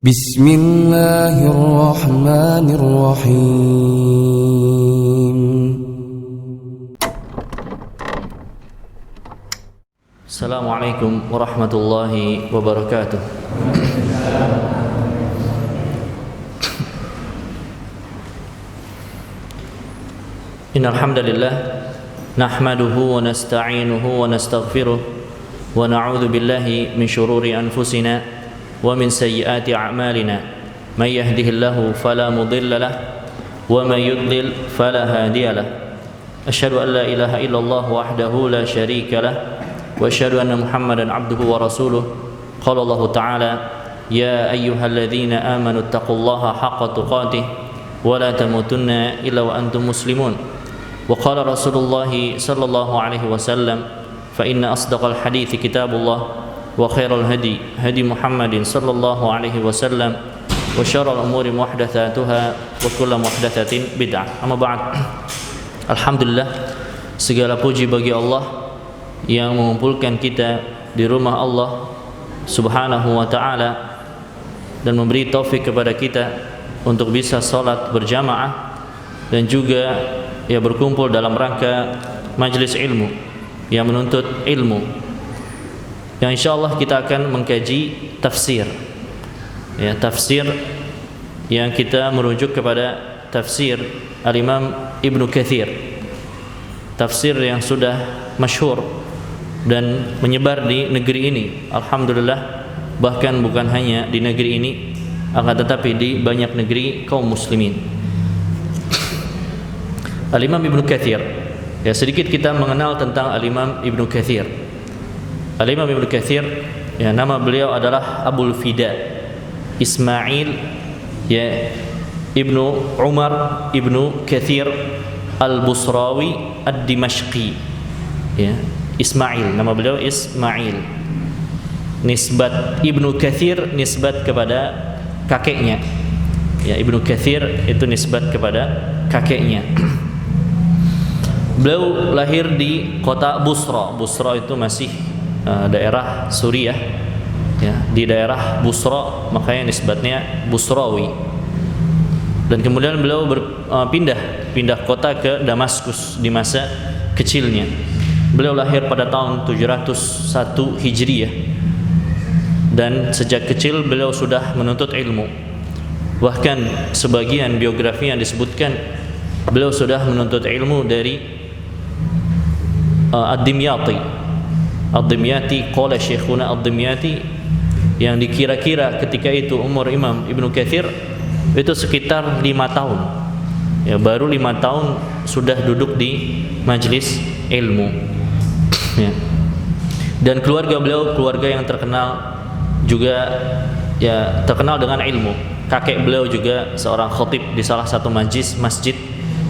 Bismillahirrahmanirrahim. Assalamualaikum warahmatullahi wabarakatuh. Innal hamdalillah nahmaduhu wa nasta'inuhu wa nastaghfiruh wa na'udzu billahi min shururi anfusina wa min sayyiati a'malina may yahdihillahu fala mudilla lahu wa may yudlil fala hadiya lahu asyhadu an la ilaha illallah wahdahu la syarika lahu wa asyhadu anna muhammadan abduhu wa rasuluh qala Allah ta'ala ya ayyuhalladzina amanu taqullaha haqqa tuqatih wa la tamutunna illa wa antum muslimun wa qala rasulullah sallallahu alaihi wasallam fa inna asdaqal hadithi kitabullah wa khairal hadi hadi Muhammadin sallallahu alaihi wasallam wa syarrul umuri muhdatsatuha wa kullu muhdatsatin bid'ah. Amma ba'd. Alhamdulillah, segala puji bagi Allah yang mengumpulkan kita di rumah Allah Subhanahu wa taala dan memberi taufik kepada kita untuk bisa salat berjamaah dan juga berkumpul dalam rangka majelis ilmu yang menuntut ilmu. Yang insyaallah kita akan mengkaji tafsir. Tafsir yang kita merujuk kepada tafsir Al-Imam Ibnu Katsir. Tafsir yang sudah masyhur dan menyebar di negeri ini. Alhamdulillah, bahkan bukan hanya di negeri ini, akan tetapi di banyak negeri kaum muslimin. Al-Imam Ibnu Katsir. Sedikit kita mengenal tentang Al-Imam Ibnu Katsir. Al-Imam Ibnu Katsir, nama beliau adalah Abul Fida Ismail Ibnu Umar Ibnu Katsir Al-Busrawi Ad-Dimashqi. Ismail, nama beliau Ismail. Nisbat Ibnu Katsir nisbat kepada kakeknya. Ibnu Katsir itu nisbat kepada kakeknya. Beliau lahir di kota Busra. Busra itu masih daerah Suriah, di daerah Busra, makanya nisbatnya Busrawi. Dan kemudian beliau pindah kota ke Damaskus di masa kecilnya. Beliau lahir pada tahun 701 Hijriyah dan sejak kecil beliau sudah menuntut ilmu. Bahkan sebagian biografi yang disebutkan beliau sudah menuntut ilmu dari Ad-Dimyati, qala syekhuna Ad-Dimyati, yang dikira-kira ketika itu umur Imam Ibnu Katsir itu sekitar 5 tahun. Baru 5 tahun sudah duduk di majlis ilmu. Dan keluarga beliau keluarga yang terkenal juga, terkenal dengan ilmu. Kakek beliau juga seorang khatib di salah satu masjid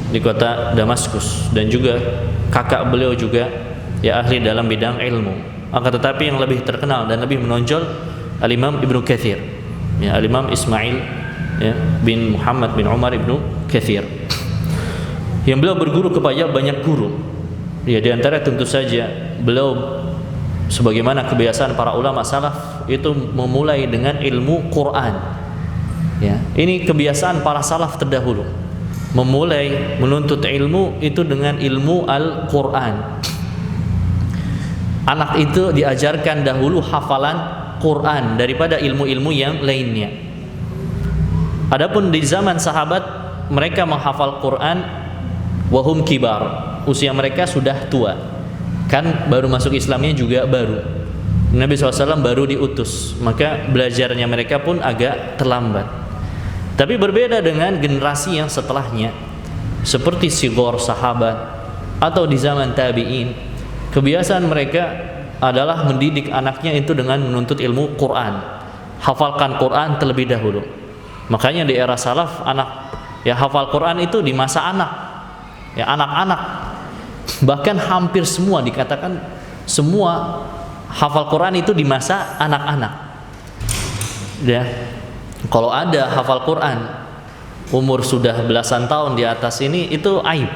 di kota Damaskus, dan juga kakak beliau juga ahli dalam bidang ilmu. Akan tetapi yang lebih terkenal dan lebih menonjol Al-Imam Ibnu Katsir, Al-Imam Ismail bin Muhammad bin Umar Ibnu Katsir, yang beliau berguru kepada banyak guru. Di antara tentu saja beliau, sebagaimana kebiasaan para ulama salaf, itu memulai dengan ilmu Quran. Ini kebiasaan para salaf terdahulu, memulai menuntut ilmu itu dengan ilmu Al-Quran. Anak itu diajarkan dahulu hafalan Quran daripada ilmu-ilmu yang lainnya. Adapun di zaman sahabat, mereka menghafal Quran wahum kibar, usia mereka sudah tua. Kan baru masuk Islamnya juga baru. Nabi SAW baru diutus, maka belajarnya mereka pun agak terlambat. Tapi berbeda dengan generasi yang setelahnya, seperti sigor sahabat atau di zaman tabi'in. Kebiasaan mereka adalah mendidik anaknya itu dengan menuntut ilmu Quran. Hafalkan Quran terlebih dahulu. Makanya di era salaf, hafal Quran itu di masa anak-anak. Bahkan hampir semua, dikatakan semua hafal Quran itu di masa anak-anak. Kalau ada hafal Quran umur sudah belasan tahun di atas ini, itu aib.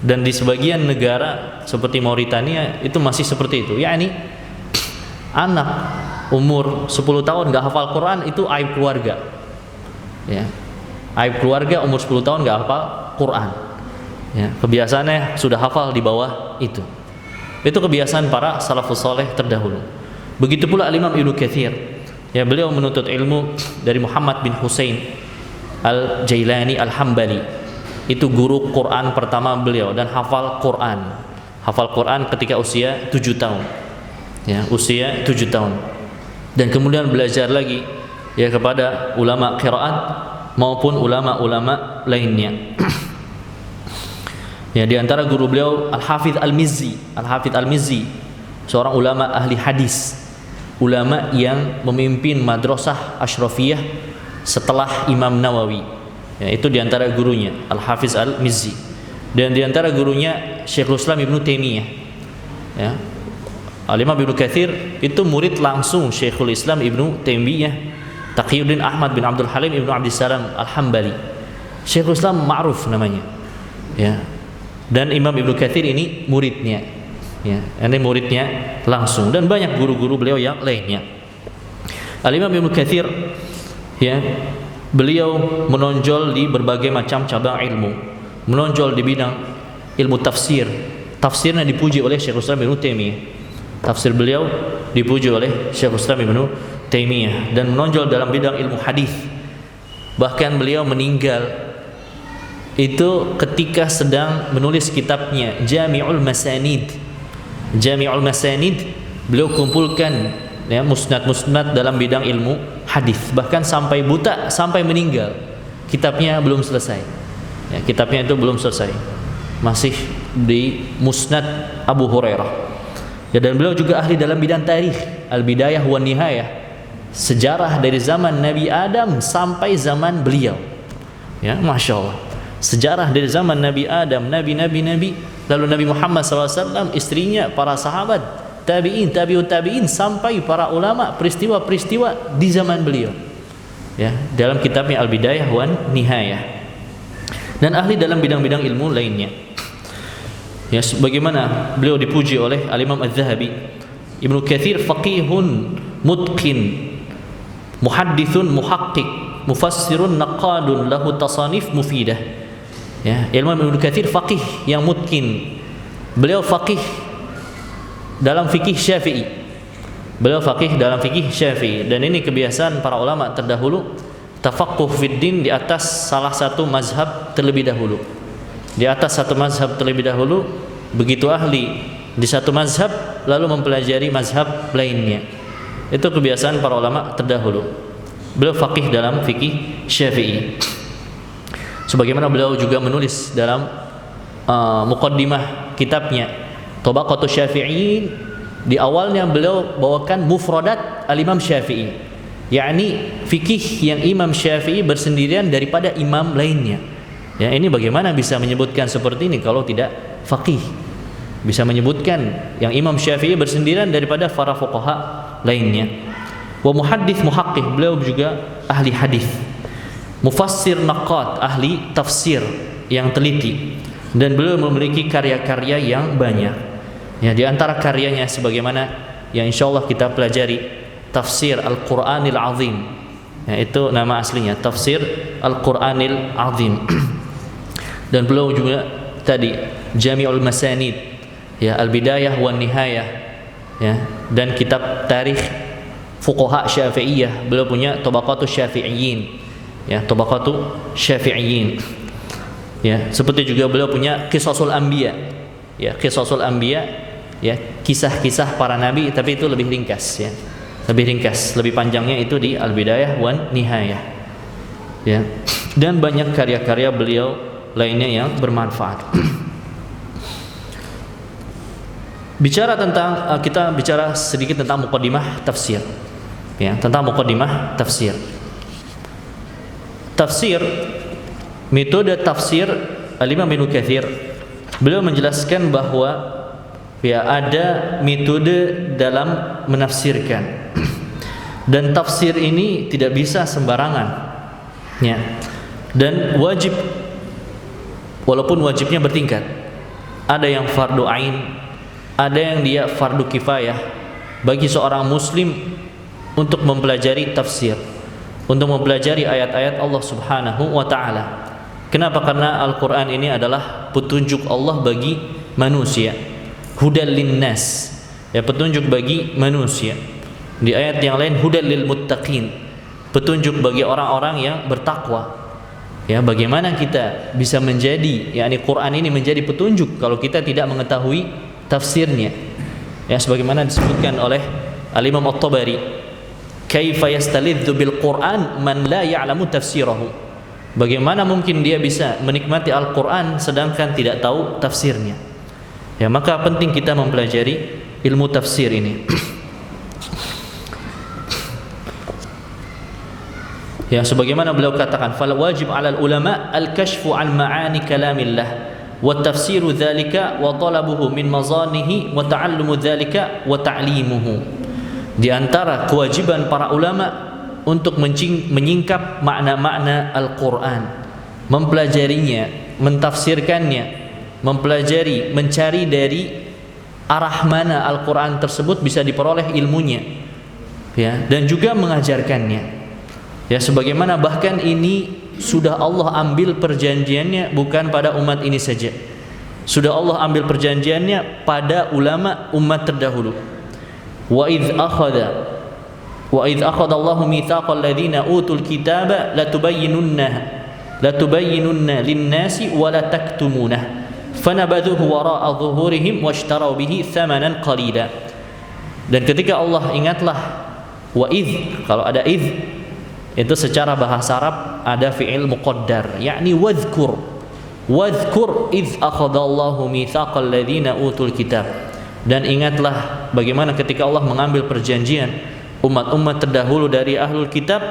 Dan di sebagian negara seperti Mauritania itu masih seperti itu. Anak umur 10 tahun nggak hafal Quran itu aib keluarga. Ya. Aib keluarga umur 10 tahun nggak hafal Quran. Ya, kebiasaannya sudah hafal di bawah itu. Itu kebiasaan para salafus saleh terdahulu. Begitu pula Imam Ibnu Katsir. Ya, beliau menuntut ilmu dari Muhammad bin Husain Al-Jailani Al-Hambali. Itu guru Quran pertama beliau dan hafal Quran. Hafal Quran ketika usia 7 tahun. Ya, usia 7 tahun. Dan kemudian belajar lagi ya kepada ulama qiraat maupun ulama-ulama lainnya. Ya, di antara guru beliau Al-Hafidz Al-Mizzi. Al-Hafidz Al-Mizzi seorang ulama ahli hadis, ulama yang memimpin madrasah Asyrafiyah setelah Imam Nawawi. Ya, itu di antara gurunya Al-Hafidz Al-Mizzi. Dan di antara gurunya Syekhul Islam Ibnu Taimiyah. Ya. Al-Imam Ibnu Katsir itu murid langsung Syekhul Islam Ibnu Taimiyah, Taqiyuddin Ahmad bin Abdul Halim Ibnu Abdissalam Al-Hambali. Syekhul Islam ma'ruf namanya. Ya. Dan Imam Ibnu Katsir ini muridnya. Ya, ini muridnya langsung dan banyak guru-guru beliau yang lainnya. Al-Imam Ibnu Katsir ya, beliau menonjol di berbagai macam cabang ilmu. Menonjol di bidang ilmu tafsir. Tafsirnya dipuji oleh Syekhul Islam Ibnu Taimiyah. Tafsir beliau dipuji oleh Syekhul Islam Ibnu Taimiyah dan menonjol dalam bidang ilmu hadis. Bahkan beliau meninggal itu ketika sedang menulis kitabnya Jami'ul Masanid. Jami'ul Masanid beliau kumpulkan ya musnad-musnad dalam bidang ilmu hadis. Bahkan sampai buta, sampai meninggal kitabnya belum selesai. Ya, kitabnya itu belum selesai. Masih di Musnad Abu Hurairah. Ya, dan beliau juga ahli dalam bidang tarikh, Al-Bidayah wan Nihayah. Sejarah dari zaman Nabi Adam sampai zaman beliau. Ya, Masya Allah. Sejarah dari zaman Nabi Adam, Nabi, lalu Nabi Muhammad SAW, istrinya, para sahabat, tabi'in, tabi'ut tabi'in, sampai para ulama, peristiwa-peristiwa di zaman beliau. Ya, dalam kitabnya Al-Bidayah wan Nihayah. Dan ahli dalam bidang-bidang ilmu lainnya. Ya, sebagaimana beliau dipuji oleh Al-Imam Az-Zahabi, Ibnu Katsir faqihun mutqin, muhaddithun muhaqqiq, mufassirun naqadun, lahu tasanif mufidah. Ya, Imam Ibnu Katsir faqih yang mutqin. Beliau faqih dalam fikih Syafi'i. Beliau faqih dalam fikih Syafi'i dan ini kebiasaan para ulama terdahulu, tafaqquh fid din di atas salah satu mazhab terlebih dahulu. Di atas satu mazhab terlebih dahulu, begitu ahli di satu mazhab lalu mempelajari mazhab lainnya. Itu kebiasaan para ulama terdahulu. Beliau faqih dalam fikih Syafi'i. Sebagaimana beliau juga menulis dalam muqaddimah kitabnya Tabaqatus Syafi'in, di awalnya beliau bawakan mufradat al-Imam Syafi'i, yakni fikih yang Imam Syafi'i bersendirian daripada imam lainnya. Ya, ini bagaimana bisa menyebutkan seperti ini kalau tidak faqih? Bisa menyebutkan yang Imam Syafi'i bersendirian daripada para fuqaha lainnya. Wa muhaddits muhaqqiq, beliau juga ahli hadis. Mufassir naqad, ahli tafsir yang teliti, dan beliau memiliki karya-karya yang banyak. Ya, di antara karyanya sebagaimana yang insyaallah kita pelajari, Tafsir Al-Qur'anil Azim. Ya, itu nama aslinya, Tafsir Al-Qur'anil Azim. Dan beliau juga tadi Jami'ul Masanid, ya, Al-Bidayah wan Nihayah, ya, dan kitab tarikh fuqaha Syafi'iyah. Beliau punya Tabaqatus Syafi'iyyin, ya, Tabaqatus Syafi'iyyin. Ya, seperti juga beliau punya Qisasul Anbiya, ya, Qisasul Anbiya, ya, kisah-kisah para nabi, tapi itu lebih ringkas, ya. Lebih ringkas, lebih panjangnya itu di Al-Bidayah wan Nihayah. Ya. Dan banyak karya-karya beliau lainnya yang bermanfaat. Kita bicara sedikit tentang muqaddimah tafsir. Ya, tentang muqaddimah tafsir. Tafsir, metode tafsir Al-Imam Ibnu Katsir, beliau menjelaskan bahwa ya ada metode dalam menafsirkan. Dan tafsir ini tidak bisa sembarangan. Ya. Dan wajib, walaupun wajibnya bertingkat. Ada yang fardu ain, ada yang dia fardu kifayah, bagi seorang muslim untuk mempelajari tafsir, untuk mempelajari ayat-ayat Allah Subhanahu wa taala. Kenapa? Karena Al-Qur'an ini adalah petunjuk Allah bagi manusia. Hudal linnas, ya, petunjuk bagi manusia. Di ayat yang lain hudal lil muttaqin, petunjuk bagi orang-orang yang bertakwa. Ya, bagaimana kita bisa menjadi, yakni Quran ini menjadi petunjuk kalau kita tidak mengetahui tafsirnya. Ya, sebagaimana disebutkan oleh Al-Imam At-Tabari, kaifa yastalidzu bil Quran man la ya'lamu tafsirahu. Bagaimana mungkin dia bisa menikmati Al-Quran sedangkan tidak tahu tafsirnya. Ya, maka penting kita mempelajari ilmu tafsir ini. Ya, sebagaimana beliau katakan, fal wajib 'alal ulama al-kashfu 'an ma'ani kalamillah wa tafsiru dzalika wa talabuhu min mazanihi wa ta'allumu dzalika wa ta'limuhu. Di antara kewajiban para ulama untuk menyingkap makna-makna Al-Quran, mempelajarinya, mentafsirkannya, mempelajari, mencari dari arah mana Al-Quran tersebut bisa diperoleh ilmunya, ya, dan juga mengajarkannya. Ya, sebagaimana bahkan ini sudah Allah ambil perjanjiannya bukan pada umat ini saja. Sudah Allah ambil perjanjiannya pada ulama umat terdahulu. Wa idz akhadha Allahu mitsaqal ladzina utul kitaba latubayyinunna lin-nasi wa la taktumunah fanabadhuhu wara'a dhuhurihim washtaraw bihi thamanan qalila. Dan ketika Allah, ingatlah, wa idz, kalau ada idz itu secara bahasa Arab ada fi'il muqaddar, yakni wadhkur idz akhadallahu mitsaqal ladzina utul kitab. Dan ingatlah bagaimana ketika Allah mengambil perjanjian umat-umat terdahulu dari ahlul kitab,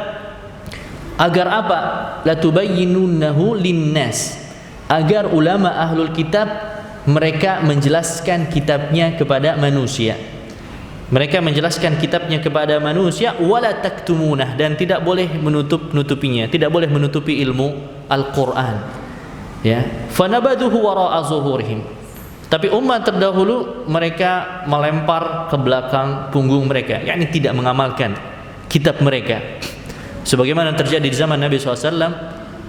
agar apa? Latubayyinunnahu linnas, agar ulama ahlul kitab mereka menjelaskan kitabnya kepada manusia. Mereka menjelaskan kitabnya kepada manusia, wala taktumunah, dan tidak boleh menutupinya, tidak boleh menutupi ilmu Al-Quran. Ya, fanabadhuhu wara'a zuhurihim. Tapi umat terdahulu mereka melempar ke belakang punggung mereka, yakni tidak mengamalkan kitab mereka. Sebagaimana terjadi di zaman Nabi SAW,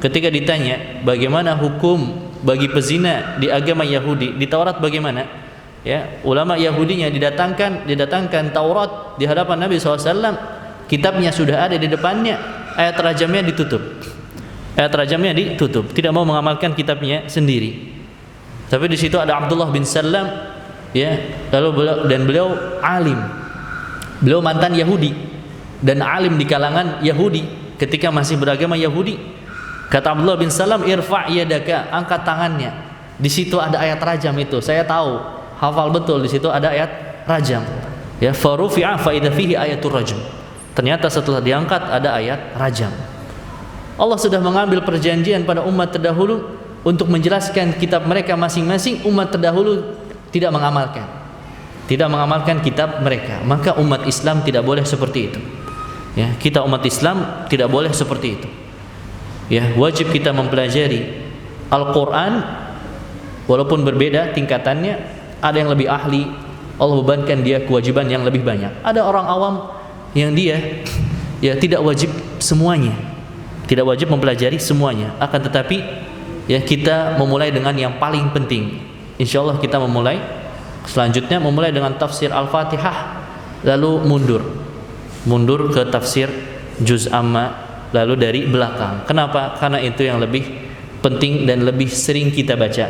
ketika ditanya bagaimana hukum bagi pezina di agama Yahudi, di Taurat bagaimana? Ya, ulama Yahudinya didatangkan Taurat di hadapan Nabi SAW, kitabnya sudah ada di depannya, ayat rajamnya ditutup. Ayat rajamnya ditutup, tidak mau mengamalkan kitabnya sendiri. Tapi di situ ada Abdullah bin Salam, ya, beliau alim. Beliau mantan Yahudi dan alim di kalangan Yahudi ketika masih beragama Yahudi. Kata Abdullah bin Salam, irfa' yadaka, angkat tangannya. Di situ ada ayat rajam itu, saya tahu. Hafal betul, di situ ada ayat rajam. Ya, farufi'a fa idza fihi ayatul rajm. Ternyata setelah diangkat ada ayat rajam. Allah sudah mengambil perjanjian pada umat terdahulu untuk menjelaskan kitab mereka masing-masing. Umat terdahulu tidak mengamalkan kitab mereka. Maka umat Islam tidak boleh seperti itu. Ya, kita umat Islam tidak boleh seperti itu. Ya, wajib kita mempelajari Al-Quran walaupun berbeda tingkatannya. Ada yang lebih ahli, Allah bebankan dia kewajiban yang lebih banyak. Ada orang awam yang dia, ya, tidak wajib semuanya, tidak wajib mempelajari semuanya. Akan tetapi, ya, kita memulai dengan yang paling penting. Insya Allah kita selanjutnya memulai dengan tafsir Al-Fatihah, lalu mundur ke tafsir Juz Amma, lalu dari belakang. Kenapa? Karena itu yang lebih penting dan lebih sering kita baca,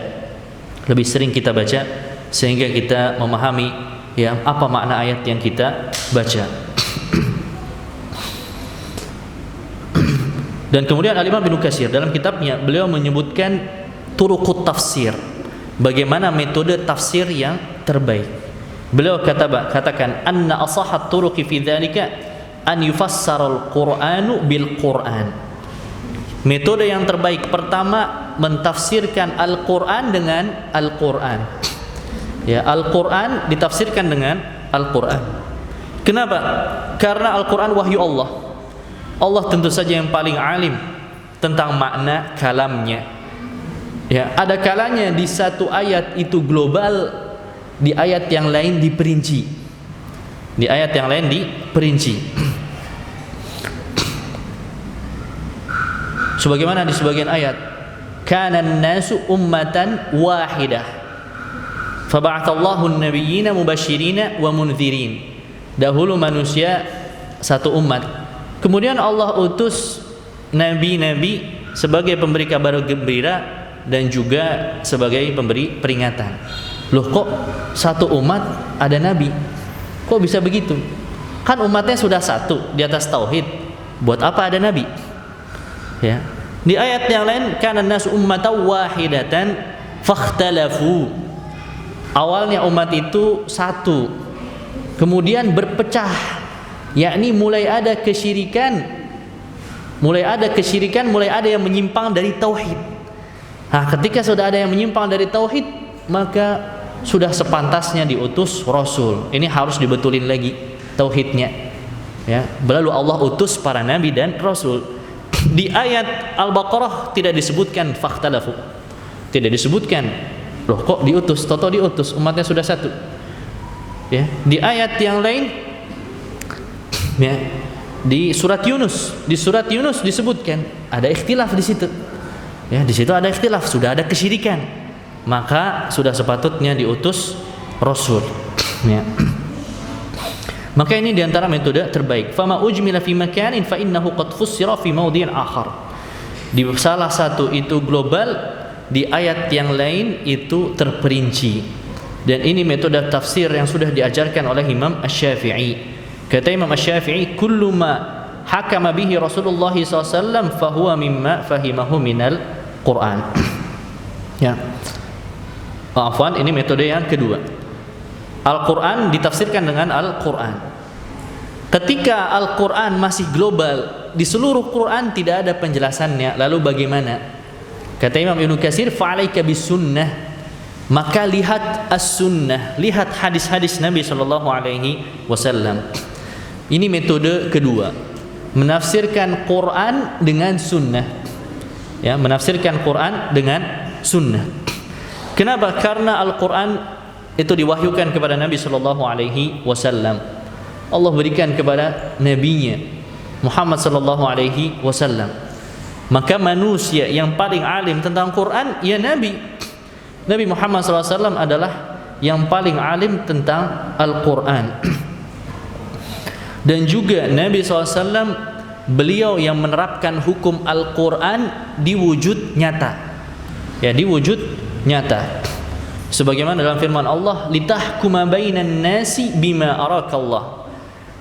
sehingga kita memahami, ya, apa makna ayat yang kita baca. Dan kemudian Al-Imam Ibnu Katsir dalam kitabnya beliau menyebutkan turuqut tafsir, bagaimana metode tafsir yang terbaik. Beliau katakan anna asahhat turuqi fi dzalika an yufassara al-Qur'anu bil Qur'an. Metode yang terbaik pertama mentafsirkan Al-Qur'an dengan Al-Qur'an. Ya, Al-Quran ditafsirkan dengan Al-Quran. Kenapa? Karena Al-Quran wahyu Allah. Allah tentu saja yang paling alim tentang makna kalamnya. Ya, ada kalanya di satu ayat itu global, di ayat yang lain diperinci. Di ayat yang lain diperinci. Sebagaimana di sebagian ayat, kana an-nasu ummatan wahidah faba'athallahu an-nabiyyina mubashshirina wa mundzirin. Dahulu manusia satu umat, kemudian Allah utus nabi-nabi sebagai pemberi kabar gembira dan juga sebagai pemberi peringatan. Loh, kok satu umat ada nabi? Kok bisa begitu? Kan umatnya sudah satu di atas tauhid. Buat apa ada nabi? Ya. Di ayat yang lain, kana an-nasu ummatan wahidatan fakhtalafu. Awalnya umat itu satu, kemudian berpecah, yakni mulai ada kesyirikan, mulai ada yang menyimpang dari tauhid. Nah, ketika sudah ada yang menyimpang dari tauhid, maka sudah sepantasnya diutus rasul. Ini harus dibetulin lagi tauhidnya. Ya, lalu Allah utus para nabi dan rasul. Di ayat Al-Baqarah tidak disebutkan fakhtalafu. Tidak disebutkan. Loh, kok diutus? Toto diutus, umatnya sudah satu. Ya, di ayat yang lain, ya, di surat Yunus disebutkan ada ikhtilaf di situ. Ya, di situ ada ikhtilaf, sudah ada kesyirikan. Maka sudah sepatutnya diutus rasul. Ya. Maka ini diantara metode terbaik. Fama ujmila fi makanin fa innahu qad fussira fi mawdi'in akhar. Di salah satu itu global, di ayat yang lain itu terperinci. Dan ini metode tafsir yang sudah diajarkan oleh Imam Asy-Syafi'i. Kata Imam Asy-Syafi'i, kullu ma hakama bihi Rasulullah SAW fahuwa mimma fahimahu minal Quran. Ya. Afwan, ini metode yang kedua. Al-Quran ditafsirkan dengan Al-Quran. Ketika Al-Quran masih global, di seluruh Quran tidak ada penjelasannya, lalu bagaimana? Kata Imam Ibnu Katsir, fa'alaika bis-sunnah, maka lihat as-sunnah, lihat hadis-hadis Nabi SAW. Ini metode kedua, menafsirkan Quran dengan sunnah. Ya, menafsirkan Quran dengan sunnah. Kenapa? Karena Al-Quran itu diwahyukan kepada Nabi SAW. Allah berikan kepada nabinya Muhammad SAW. Maka manusia yang paling alim tentang Quran, ya Nabi Muhammad SAW adalah yang paling alim tentang Al-Quran. Dan juga Nabi SAW, beliau yang menerapkan hukum Al-Quran di wujud nyata. Ya, di wujud nyata. Sebagaimana dalam firman Allah, litahkuma bainan nasi bima arakallah.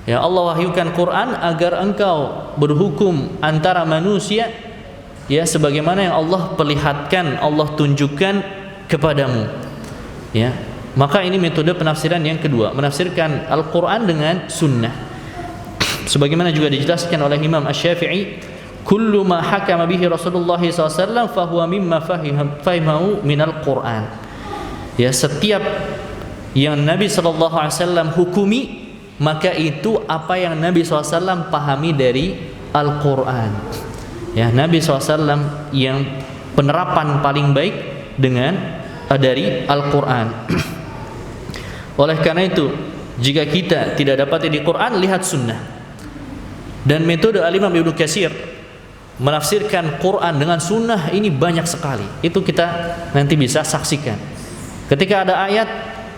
Ya, Allah wahyukan Quran agar engkau berhukum antara manusia, ya, sebagaimana yang Allah perlihatkan, Allah tunjukkan kepadamu. Ya, maka ini metode penafsiran yang kedua, menafsirkan Al-Quran dengan sunnah. Sebagaimana juga dijelaskan oleh Imam Asy-Syafi'i, kullu ma hakama bihi Rasulullah SAW fahuwa mimma fahimahu minal Quran. Ya, setiap yang Nabi SAW hukumi, maka itu apa yang Nabi SAW pahami dari Al-Quran. Ya, Nabi SAW yang penerapan paling baik dengan dari Al-Quran. Oleh karena itu, jika kita tidak dapat di Quran, lihat sunnah. Dan metode Al-Imam Ibnu Katsir menafsirkan Quran dengan sunnah ini banyak sekali. Itu kita nanti bisa saksikan. Ketika ada ayat,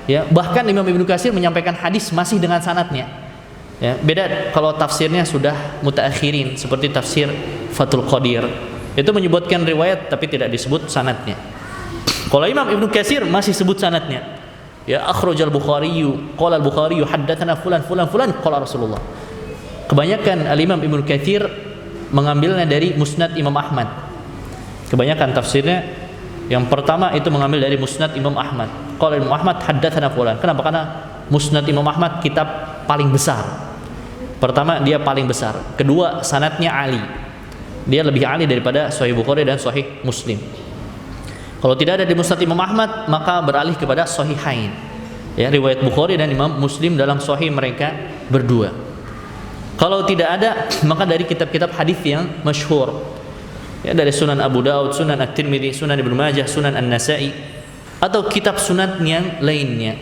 ya, bahkan Imam Ibnu Katsir menyampaikan hadis masih dengan sanadnya. Ya, beda kalau tafsirnya sudah mutaakhirin seperti tafsir Fathul Qadir. Itu menyebutkan riwayat tapi tidak disebut sanadnya. Kalau Imam Ibnu Katsir masih sebut sanadnya. Ya, akhrajal Bukhari, qala al-Bukhari haddatsana fulan qala Rasulullah. Kebanyakan Al-Imam Ibnu Katsir mengambilnya dari Musnad Imam Ahmad. Kebanyakan tafsirnya yang pertama itu mengambil dari Musnad Imam Ahmad. Qala Imam Ahmad haddatsana fulan. Kenapa? Karena Musnad Imam Ahmad kitab paling besar. Pertama, dia paling besar. Kedua, sanadnya ali. Dia lebih ali daripada Sahih Bukhari dan Sahih Muslim. Kalau tidak ada di Musnad Imam Ahmad, maka beralih kepada Sahihain. Ya, riwayat Bukhari dan Imam Muslim dalam sahih mereka berdua. Kalau tidak ada, maka dari kitab-kitab hadis yang masyhur. Ya, dari Sunan Abu Daud, Sunan At-Tirmidzi, Sunan Ibnu Majah, Sunan An-Nasa'i, atau kitab sunan yang lainnya.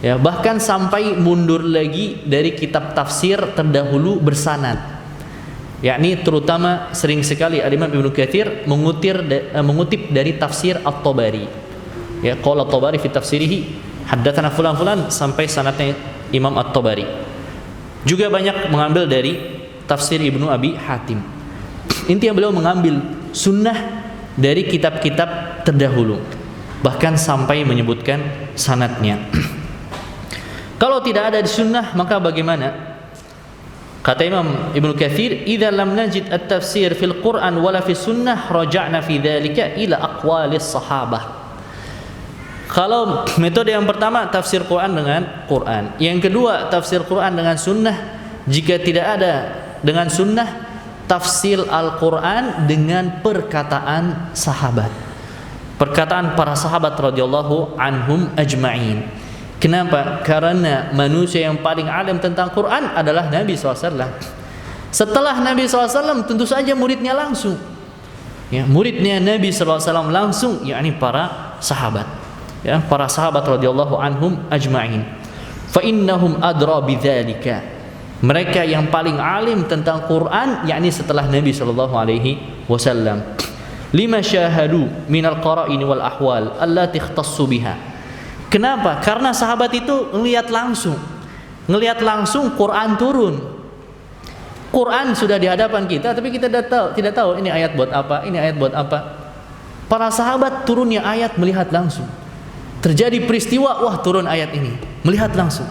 Ya, bahkan sampai mundur lagi dari kitab tafsir terdahulu bersanad. Yakni terutama sering sekali Imam Ibnu Katsir mengutip dari tafsir At-Tabari. Ya, qala At-Tabari fi tafsirihi haddatsana fulan fulan sampai sanadnya Imam At-Tabari. Juga banyak mengambil dari tafsir Ibnu Abi Hatim. Intinya beliau mengambil sunnah dari kitab-kitab terdahulu, bahkan sampai menyebutkan sanadnya. Kalau tidak ada di sunnah, maka bagaimana? Kata Imam Ibnu Katsir, "Idza lam najid at-tafsir fil Qur'an wala fi sunnah, raja'na fi dzalika ila aqwalis sahabah." Kalau metode yang pertama tafsir Quran dengan Quran, yang kedua tafsir Quran dengan sunnah. Jika tidak ada dengan sunnah, tafsir Al-Quran dengan perkataan sahabat, perkataan para sahabat radhiyallahu anhum ajma'in. Kenapa? Karena manusia yang paling alim tentang Quran adalah Nabi SAW. Setelah Nabi SAW tentu saja muridnya langsung, ya, muridnya Nabi SAW langsung, yakni para sahabat, ya, para sahabat radhiyallahu anhum ajma'in. Fa innahum adra bidzalika, mereka yang paling alim tentang Quran, yakni setelah Nabi sallallahu alaihi wasallam. Lima syahadu minal qara'in wal ahwal allati ikhtassu biha. Kenapa? Karena sahabat itu ngelihat langsung Quran turun. Quran sudah di hadapan kita, tapi kita tidak tahu ini ayat buat apa, ini ayat buat apa. Para sahabat turunnya ayat melihat langsung. Terjadi peristiwa, wah turun ayat ini, melihat langsung.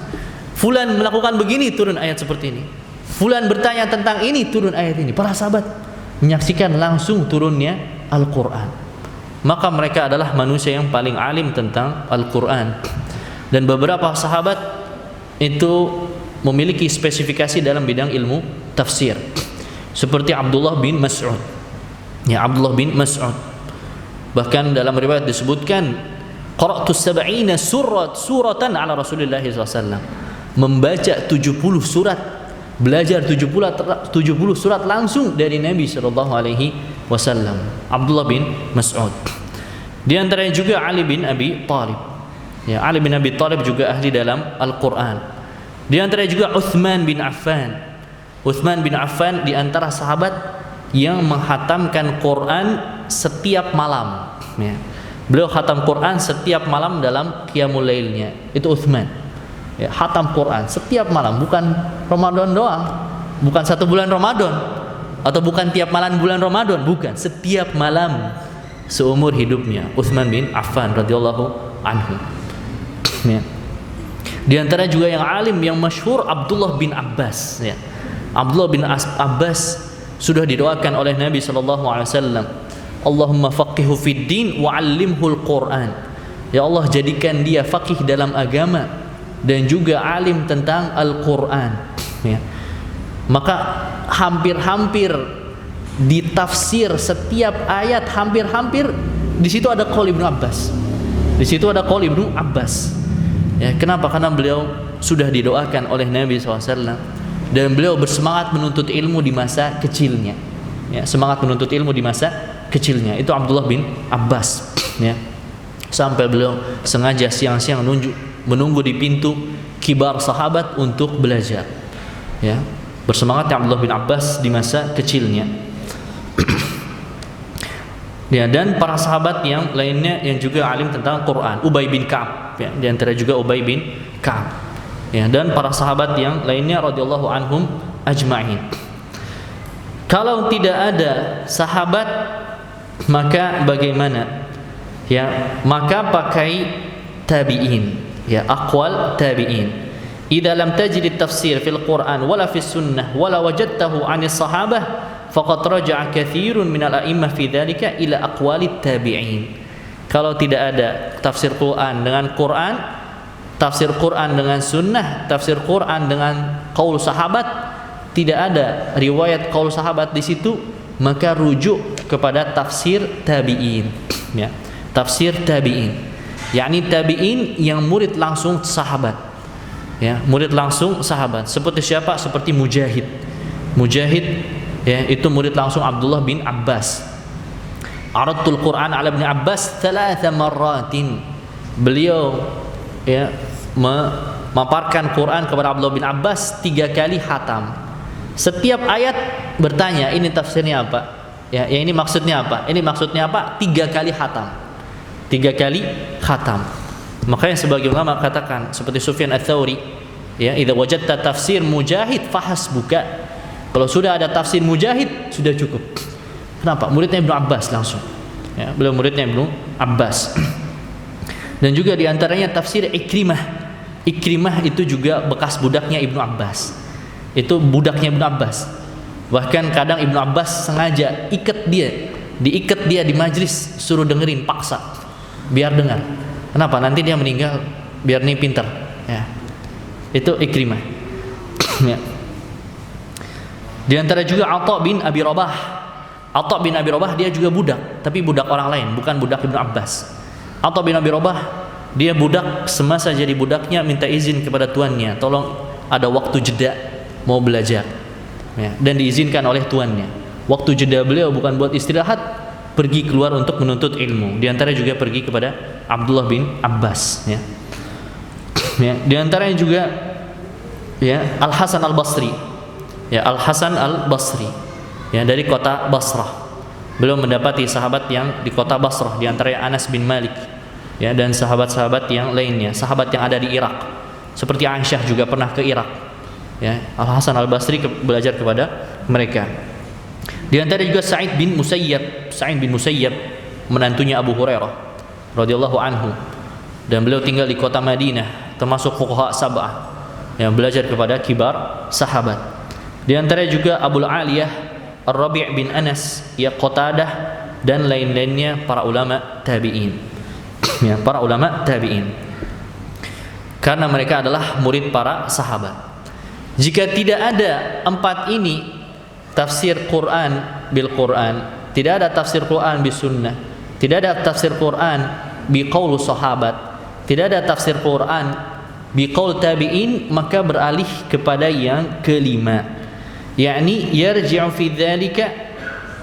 Fulan melakukan begini, turun ayat seperti ini. Fulan bertanya tentang ini, turun ayat ini. Para sahabat menyaksikan langsung turunnya Al-Quran. Maka mereka adalah manusia yang paling alim tentang Al-Quran. Dan beberapa sahabat itu memiliki spesifikasi dalam bidang ilmu tafsir, seperti Abdullah bin Mas'ud. Ya, Abdullah bin Mas'ud. Bahkan dalam riwayat disebutkan, qara'tu 70 suratan ala Rasulillah SAW. Membaca 70 surat, belajar 70 surat langsung dari Nabi sallallahu alaihi wasallam. Abdullah bin Mas'ud. Di antaranya juga Ali bin Abi Thalib. Ya, Ali bin Abi Thalib juga ahli dalam Al-Qur'an. Di antaranya juga Utsman bin Affan. Utsman bin Affan di antara sahabat yang menghatamkan Quran setiap malam, ya. Beliau khatam Quran setiap malam dalam qiyamul lailnya. Itu Utsman. Ya, khatam Quran setiap malam, bukan Ramadan doang, bukan satu bulan Ramadan, atau bukan tiap malam bulan Ramadan, bukan, setiap malam seumur hidupnya Utsman bin Affan radhiyallahu anhu. Ya. Di antara juga yang alim yang masyhur Abdullah bin Abbas. Ya. Abdullah bin Abbas sudah didoakan oleh Nabi sallallahu alaihi wasallam, Allahumma faqihu fid din wa 'allimhul Quran. Ya Allah, jadikan dia faqih dalam agama dan juga alim tentang Al-Quran, ya. Maka hampir-hampir di tafsir setiap ayat, hampir-hampir di situ ada qaul Ibnu Abbas. Di situ ada qaul Ibnu Abbas. Ya, kenapa? Karena beliau sudah didoakan oleh Nabi SAW dan beliau bersemangat menuntut ilmu di masa kecilnya. Ya, semangat menuntut ilmu di masa kecilnya. Itu Abdullah bin Abbas, ya. Sampai beliau sengaja siang-siang menunggu di pintu kibar sahabat untuk belajar, ya. Bersemangatnya Abdullah bin Abbas di masa kecilnya. Ya, dan para sahabat yang lainnya yang juga alim tentang Quran, Ubay bin Ka'ab, ya, di antara juga Ubay bin Ka'ab, ya, dan para sahabat yang lainnya radhiyallahu anhum ajma'in. Kalau tidak ada sahabat, maka bagaimana? Ya, maka pakai tabi'in, ya, aqwal tabi'in. Idza lam tajid at-tafsir fil Qur'an wala fis sunnah wala wajadtahu 'ani sahabah faqad raja'a katsirun minal a'immah fi dzalika ila aqwalit tabi'in. Kalau tidak ada tafsir Quran dengan Quran, tafsir Quran dengan sunnah, tafsir Quran dengan qaul sahabat, tidak ada riwayat qaul sahabat di situ, maka rujuk kepada tafsir tabi'in, ya. Tafsir tabi'in, yakni tabi'in yang murid langsung sahabat, ya, murid langsung sahabat. Seperti siapa? Seperti Mujahid. Mujahid, ya, itu murid langsung Abdullah bin Abbas. Aradtul Quran ala Ibn Abbas 3 marratin. Beliau, ya, memaparkan Quran kepada Abdullah bin Abbas 3 kali khatam. Setiap ayat bertanya, ini tafsirnya apa? Ya, yang ini maksudnya apa? Ini maksudnya apa? 3 kali khatam. 3 kali khatam. Makanya sebagian ulama katakan seperti Sufyan Ats-Tsauri, ya, idza wajadta tafsir Mujahid fahasbuka. Kalau sudah ada tafsir Mujahid sudah cukup. Kenapa? Muridnya Ibnu Abbas langsung. Ya, beliau muridnya Ibnu Abbas. Dan juga diantaranya tafsir Ikrimah. Ikrimah itu juga bekas budaknya Ibnu Abbas. Itu budaknya Ibnu Abbas. Bahkan kadang Ibnu Abbas sengaja diikat dia di majlis, suruh dengerin, paksa, biar dengar. Kenapa? Nanti dia meninggal, biar nih pintar. Ya. Itu Ikrimah. Ya. Di antara juga Atha bin Abi Rabah. Atha bin Abi Rabah dia juga budak, tapi budak orang lain, bukan budak Ibnu Abbas. Atha bin Abi Rabah dia budak, semasa jadi budaknya minta izin kepada tuannya, tolong ada waktu jeda mau belajar. Ya. Dan diizinkan oleh tuannya. Waktu jeda beliau bukan buat istirahat, pergi keluar untuk menuntut ilmu. Di antara juga pergi kepada Abdullah bin Abbas. Ya. Ya. Di antaranya juga ya Al Hasan Al Basri. Ya, Al Hasan Al Basri. Ya, dari kota Basrah. Beliau mendapati sahabat yang di kota Basrah, di antaranya Anas bin Malik. Ya, dan sahabat-sahabat yang lainnya, sahabat yang ada di Irak. Seperti Aisyah juga pernah ke Irak. Ya, Al Hasan Al Basri belajar kepada mereka. Di antara juga Sa'id bin Musayyab, menantunya Abu Hurairah radhiyallahu anhu. Dan beliau tinggal di kota Madinah, termasuk fuqaha sab'ah yang belajar kepada kibar sahabat. Di antara juga Abul Aliyah Ar-Rabi' bin Anas, ya Qatadah dan lain-lainnya para ulama tabi'in. Ya, para ulama tabi'in. Karena mereka adalah murid para sahabat. Jika tidak ada 4 ini, tafsir Quran bil Quran, tidak ada tafsir Quran bis sunnah, tidak ada tafsir Quran bi qaul sahabat, tidak ada tafsir Quran bi qaul tabi'in, maka beralih kepada yang kelima, yakni yarji'u fi dzalika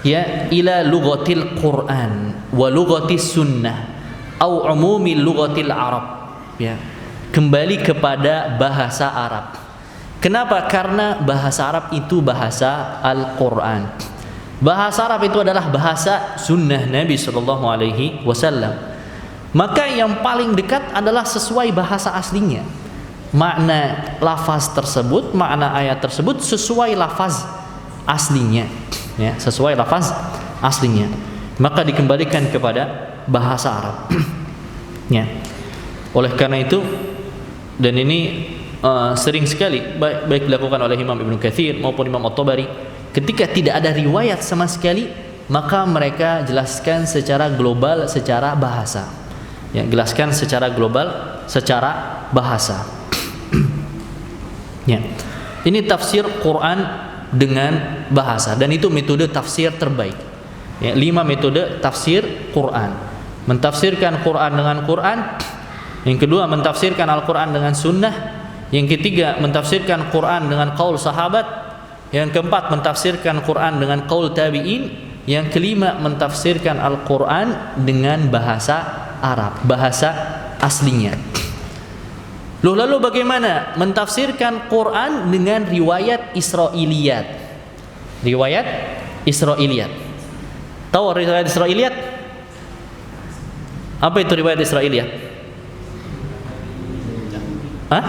ya ila lughatil Quran wa lughatis sunnah au umumi lughatil Arab. Ya, kembali kepada bahasa Arab. Kenapa? Karena bahasa Arab itu bahasa Al-Quran. Bahasa Arab itu adalah bahasa sunnah Nabi Sallallahu Alaihi Wasallam. Maka yang paling dekat adalah sesuai bahasa aslinya. Makna lafaz tersebut, makna ayat tersebut sesuai lafaz aslinya. Ya, sesuai lafaz aslinya. Maka dikembalikan kepada bahasa Arab. Ya. Oleh karena itu, dan ini sering sekali baik dilakukan oleh Imam Ibnu Katsir maupun Imam At-Tabari, ketika tidak ada riwayat sama sekali, maka mereka jelaskan secara global, secara bahasa. Ya, jelaskan secara global, secara bahasa. Ya. Ini tafsir Quran dengan bahasa, dan itu metode tafsir terbaik. Ya, 5 metode tafsir Quran. Mentafsirkan Quran dengan Quran. Yang kedua, mentafsirkan Al-Quran dengan sunnah. Yang ketiga, mentafsirkan Quran dengan qaul sahabat. Yang keempat, mentafsirkan Quran dengan qaul tabi'in. Yang kelima, mentafsirkan Al-Quran dengan bahasa Arab, bahasa aslinya. Lalu bagaimana mentafsirkan Quran dengan riwayat Israiliyat? Riwayat Israiliyat. Tahu riwayat Israiliyat? Apa itu riwayat Israiliyat? Hah?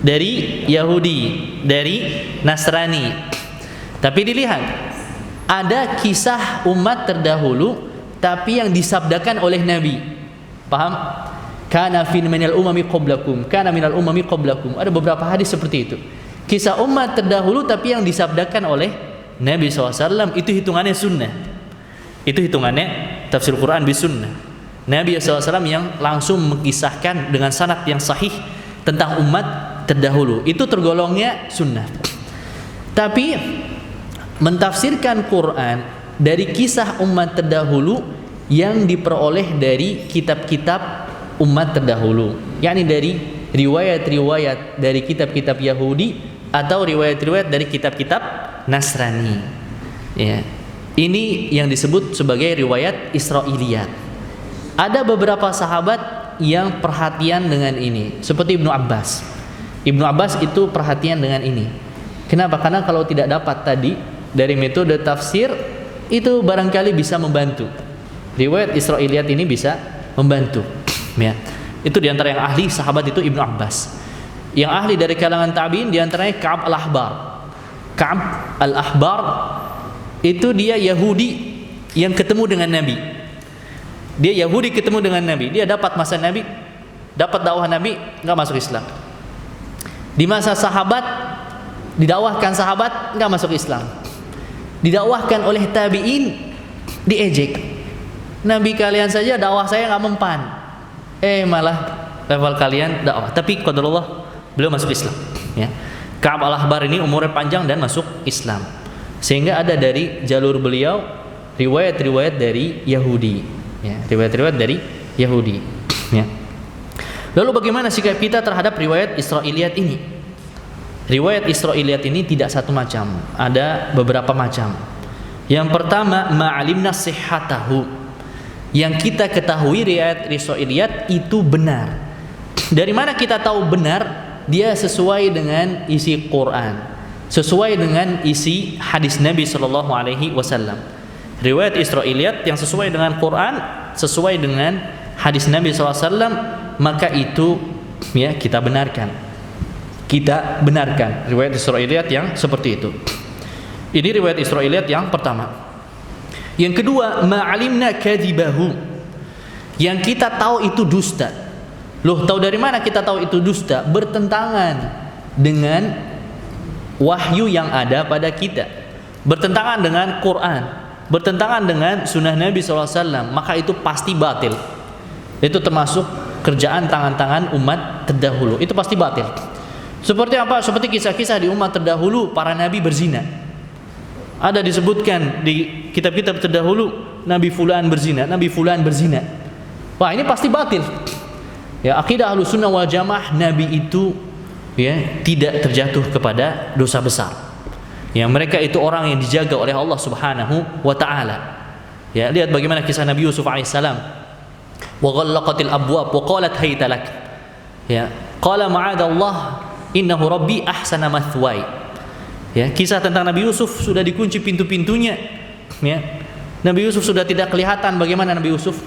Dari Yahudi, dari Nasrani. Tapi dilihat, ada kisah umat terdahulu tapi yang disabdakan oleh Nabi. Paham? Kana fi minal umami qablakum, kana minal umami qablakum. Ada beberapa hadis seperti itu. Kisah umat terdahulu tapi yang disabdakan oleh Nabi SAW, itu hitungannya sunnah. Itu hitungannya tafsir Quran bis sunnah. Nabi SAW yang langsung mengisahkan dengan sanad yang sahih tentang umat terdahulu, itu tergolongnya sunnah. Tapi mentafsirkan Quran dari kisah umat terdahulu yang diperoleh dari kitab-kitab umat terdahulu, yakni dari riwayat-riwayat dari kitab-kitab Yahudi atau riwayat-riwayat dari kitab-kitab Nasrani. Ya. Ini yang disebut sebagai riwayat Israiliyat. Ada beberapa sahabat yang perhatian dengan ini, seperti Ibnu Abbas. Ibnu Abbas itu perhatian dengan ini. Kenapa? Karena kalau tidak dapat tadi dari metode tafsir itu barangkali bisa membantu. Riwayat Israiliyat ini bisa membantu. Ya. Itu diantara yang ahli sahabat itu Ibnu Abbas. Yang ahli dari kalangan tabi'in diantaranya Ka'ab al-Ahbar. Ka'ab al-Ahbar itu dia Yahudi yang ketemu dengan Nabi. Dia Yahudi ketemu dengan Nabi. Dia dapat masa Nabi, dapat dakwah Nabi, enggak masuk Islam. Di masa sahabat, didakwahkan sahabat, enggak masuk Islam. Didakwahkan oleh tabi'in, diejek. Nabi kalian saja dakwah saya enggak mempan. Malah level kalian dakwah. Tapi qadarullah beliau masuk Islam. Ya. Ka'ab al-Ahbar ini umurnya panjang dan masuk Islam. Sehingga ada dari jalur beliau riwayat-riwayat dari Yahudi. Ya, riwayat-riwayat dari Yahudi. Ya. Lalu bagaimana sikap kita terhadap riwayat Israiliyat ini? Riwayat Israiliyat ini tidak satu macam, ada beberapa macam. Yang pertama, ma'alimna sihhatahu. Yang kita ketahui riwayat Israiliyat itu benar. Dari mana kita tahu benar? Dia sesuai dengan isi Quran, sesuai dengan isi hadis Nabi sallallahu alaihi wasallam. Riwayat Israiliyat yang sesuai dengan Quran, sesuai dengan hadis Nabi SAW, maka itu ya kita benarkan. Kita benarkan riwayat Israiliyat yang seperti itu. Ini riwayat Israiliyat yang pertama. Yang kedua, ma'alimna kadzibahu. Yang kita tahu itu dusta. Loh, tahu dari mana kita tahu itu dusta? Bertentangan dengan wahyu yang ada pada kita. Bertentangan dengan Quran, bertentangan dengan sunnah Nabi SAW, maka itu pasti batil. Itu termasuk kerjaan tangan-tangan umat terdahulu. Itu pasti batil. Seperti apa? Seperti kisah-kisah di umat terdahulu, para nabi berzina. Ada disebutkan di kitab-kitab terdahulu, Nabi Fulan berzina, Nabi Fulan berzina. Wah, ini pasti batil. Ya, akidah Ahlussunnah wal Jamaah, nabi itu ya tidak terjatuh kepada dosa besar. Ya, mereka itu orang yang dijaga oleh Allah Subhanahu wa taala. Ya, lihat bagaimana kisah Nabi Yusuf alaihissalam. Wa ghallaqatil abwab wa qalat hayta lak. Ya, qala ma'adallah innahu rabbi ahsana mathwaya. Ya, kisah tentang Nabi Yusuf sudah dikunci pintu-pintunya. Ya. Nabi Yusuf sudah tidak kelihatan. Bagaimana Nabi Yusuf?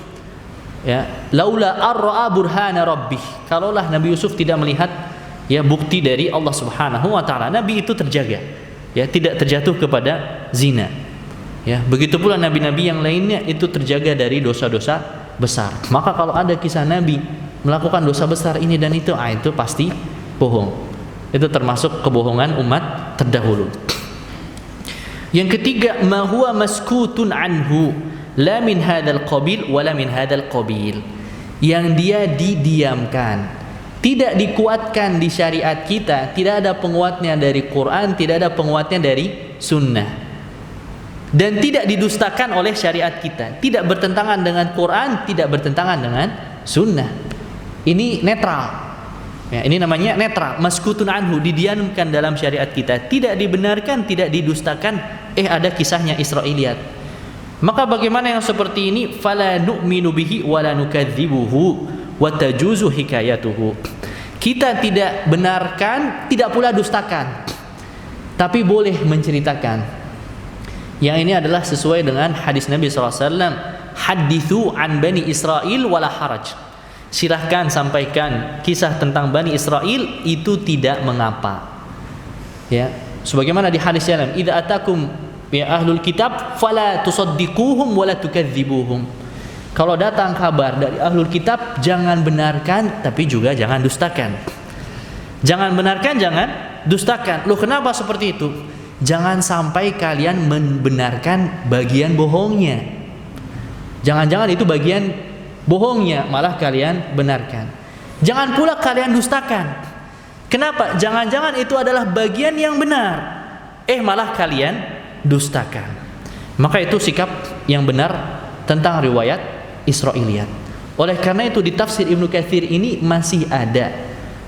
Ya, laula ar-ra'a burhana rabbih. Kalaulah Nabi Yusuf tidak melihat ya bukti dari Allah Subhanahu wa taala, nabi itu terjaga. Ya, tidak terjatuh kepada zina. Ya, begitu pula nabi-nabi yang lainnya itu terjaga dari dosa-dosa besar. Maka kalau ada kisah nabi melakukan dosa besar ini dan itu pasti bohong. Itu termasuk kebohongan umat terdahulu. Yang ketiga, ma huwa maskutun anhu la min hadzal qabil wa la min hadzal qabil. Yang dia didiamkan, tidak dikuatkan di syariat kita, tidak ada penguatnya dari Quran, tidak ada penguatnya dari sunnah, dan tidak didustakan oleh syariat kita, tidak bertentangan dengan Quran, tidak bertentangan dengan sunnah. Ini netral. Ya, ini namanya netral, maskutun anhu, didiamkan dalam syariat kita, tidak dibenarkan, tidak didustakan. Ada kisahnya Israiliyat. Maka bagaimana yang seperti ini? Fala nu'minu bihi wa la nukadzibuhu wa tajuzu hikayatuhu. Kita tidak benarkan, tidak pula dustakan, tapi boleh menceritakan. Yang ini adalah sesuai dengan hadis Nabi SAW, hadithu an bani Israel wala haraj. Silahkan sampaikan kisah tentang Bani Israel, itu tidak mengapa. Ya, sebagaimana di hadis yang lain, idza atakum ya ahlul kitab fala tusaddiquhum wala tukadzibuhum. Kalau datang kabar dari ahlul kitab, jangan benarkan tapi juga jangan dustakan. Jangan benarkan, jangan dustakan. Loh, kenapa seperti itu? Jangan sampai kalian membenarkan bagian bohongnya. Jangan-jangan itu bagian bohongnya malah kalian benarkan. Jangan pula kalian dustakan. Kenapa? Jangan-jangan itu adalah bagian yang benar, malah kalian dustakan. Maka itu sikap yang benar tentang riwayat Israiliyat. Oleh karena itu di tafsir Ibnu Katsir ini masih ada,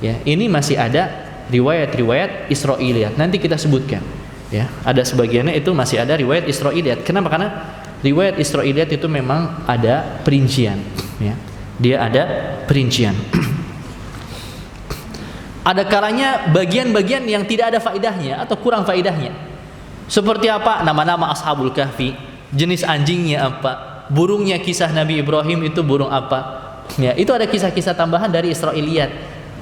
ya, ini masih ada riwayat-riwayat Israiliyat. Nanti kita sebutkan, ya, ada sebagiannya itu masih ada riwayat Israiliyat. Kenapa? Karena riwayat Israiliyat itu memang ada perincian, ya. Dia ada perincian. Ada kalanya bagian-bagian yang tidak ada faedahnya atau kurang faedahnya. Seperti apa? Nama-nama Ashabul Kahfi, jenis anjingnya apa, burungnya kisah Nabi Ibrahim itu burung apa. Ya, itu ada kisah-kisah tambahan dari Israiliyat.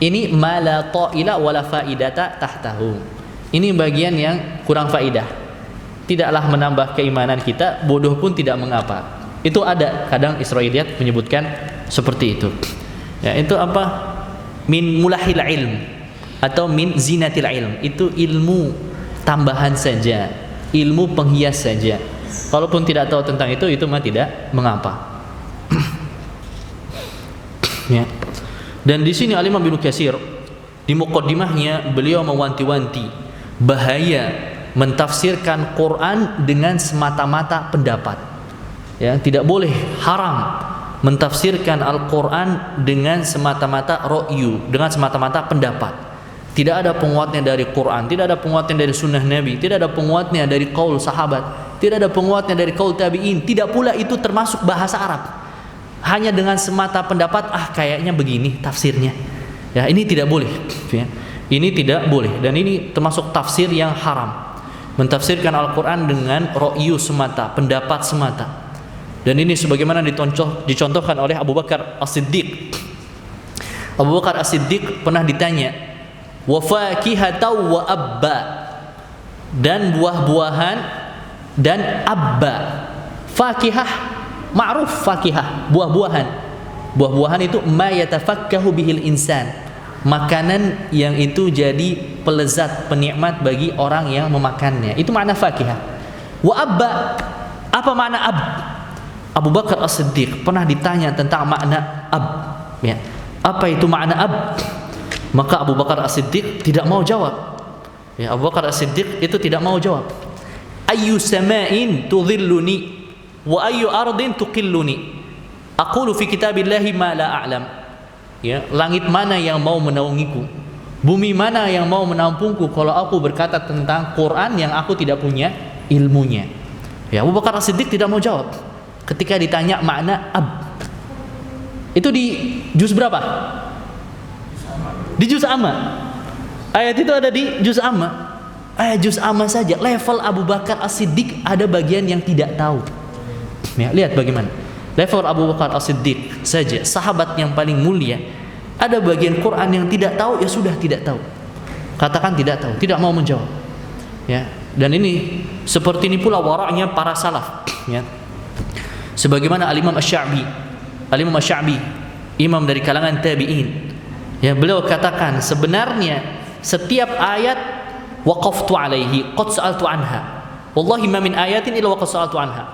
Ini ma la ta'ila wala faidata tahtahu. Ini bagian yang kurang faedah. Tidaklah menambah keimanan kita, bodoh pun tidak mengapa. Itu ada kadang Israiliyat menyebutkan seperti itu. Ya, itu apa? Min mulahil ilm atau min zinatil ilm. Itu ilmu tambahan saja, ilmu penghias saja. Kalaupun tidak tahu tentang itu mah tidak mengapa. Ya. Dan di sini Al-Imam Ibnu Katsir di muqaddimahnya beliau mewanti-wanti bahaya mentafsirkan Quran dengan semata-mata pendapat. Ya, tidak boleh, haram mentafsirkan Al-Quran dengan semata-mata ro'yu, dengan semata-mata pendapat. Tidak ada penguatnya dari Quran, tidak ada penguatnya dari sunnah Nabi, tidak ada penguatnya dari qaul sahabat, tidak ada penguatnya dari qaul tabi'in, tidak pula itu termasuk bahasa Arab. Hanya dengan semata pendapat, kayaknya begini tafsirnya. Ya, ini tidak boleh. Ya. Ini tidak boleh, dan ini termasuk tafsir yang haram. Mentafsirkan Al-Quran dengan ro'yu semata, pendapat semata. Dan ini sebagaimana dicontohkan oleh Abu Bakar As-Siddiq. Abu Bakar As-Siddiq pernah ditanya, wa fakihatau wa abba, dan buah-buahan dan abba. Fakihah ma'ruf, fakihah buah-buahan. Buah-buahan itu ma yatafakkahu bihil insan, makanan yang itu jadi pelezat, penikmat bagi orang yang memakannya. Itu makna fakihah. Wa abba, apa makna ab? Abu Bakar As-Siddiq pernah ditanya tentang makna ab. Ya. Apa itu makna ab? Maka Abu Bakar As-Siddiq tidak mau jawab. Ya, Abu Bakar As-Siddiq itu tidak mau jawab. Ayyu sama'in tudhilluni wa ayyu ardin tuqilluni. Aqulu fi kitabillahi ma la a'lam. Ya, langit mana yang mau menaungiku? Bumi mana yang mau menampungku kalau aku berkata tentang Quran yang aku tidak punya ilmunya? Ya, Abu Bakar As-Siddiq tidak mau jawab ketika ditanya makna ab. Itu di juz berapa? Di juz amma. Ayat itu ada di juz amma. Ayat juz amma saja, level Abu Bakar As-Siddiq ada bagian yang tidak tahu. Ya, lihat bagaimana level Abu Bakar As-Siddiq saja, sahabat yang paling mulia, ada bagian Quran yang tidak tahu, ya sudah tidak tahu. Katakan tidak tahu, tidak mau menjawab. Ya, dan ini seperti ini pula waraknya para salaf. Ya. Sebagaimana Al-Imam Asy-Sya'bi, Al-Imam Asy-Sya'bi, imam dari kalangan tabi'in. Ya, beliau katakan sebenarnya setiap ayat waqaftu alaihi qad sa'altu anha. Wallahi ma min ayatin illa waqad sa'altu anha.